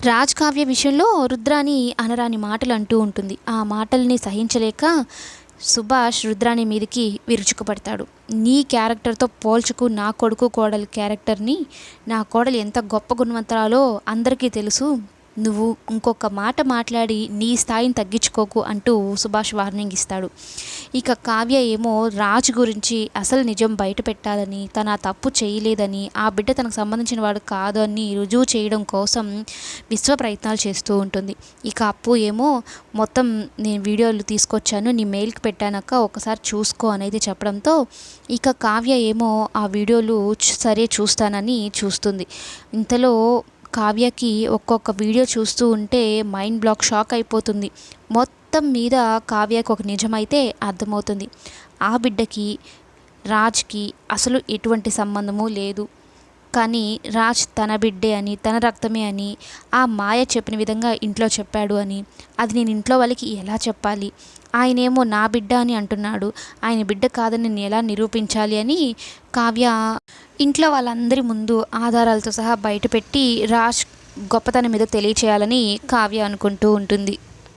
రాజ్ కావ్య విషయంలో రుద్రాని అనరాని మాటలు అంటూ ఉంటుంది. ఆ మాటల్ని సహించలేక సుభాష్ రుద్రాని మీదకి విరుచుకుపడతాడు. నీ క్యారెక్టర్తో పోల్చుకు నా కొడుకు కోడలి క్యారెక్టర్ని. నా కోడలు ఎంత గొప్ప గుణవంతరాలో అందరికీ తెలుసు. నువ్వు ఇంకొక మాట మాట్లాడి నీ స్థాయిని తగ్గించుకోకు అంటూ సుభాష్ వార్నింగ్ ఇస్తాడు. ఇక కావ్య ఏమో రాజు గురించి అసలు నిజం బయట పెట్టాలని, తన తప్పు చేయలేదని, ఆ బిడ్డ తనకు సంబంధించిన వాడు కాదు అని రుజువు చేయడం కోసం విశ్వ ప్రయత్నాలు చేస్తూ ఉంటుంది. ఇక అప్పు ఏమో మొత్తం నేను వీడియోలు తీసుకొచ్చాను, నీ మెయిల్కి పెట్టానక్క ఒకసారి చూసుకో అనేది చెప్పడంతో ఇక కావ్య ఏమో ఆ వీడియోలు సరే చూస్తానని చూస్తుంది. ఇంతలో కావ్యకి ఒక్కొక్క వీడియో చూస్తూ ఉంటే మైండ్ బ్లాక్, షాక్ అయిపోతుంది. మొత్తం మీద కావ్యకి ఒక నిజమైతే అర్థమవుతుంది. ఆ బిడ్డకి రాజ్కి అసలు ఎటువంటి సంబంధము లేదు. కానీ రాజ్ తన బిడ్డే అని, తన రక్తమే అని ఆ మాయ చెప్పిన విధంగా ఇంట్లో చెప్పాడు అని, అది నేను ఇంట్లో వాళ్ళకి ఎలా చెప్పాలి? ఆయనేమో నా బిడ్డ అని అంటున్నాడు, ఆయన బిడ్డ కాదని నేను ఎలా నిరూపించాలి అని కావ్య ఇంట్లో వాళ్ళందరి ముందు ఆధారాలతో సహా బయటపెట్టి రాజ్ గొప్పతనం మీద తెలియచేయాలని కావ్య అనుకుంటూ ఉంటుంది.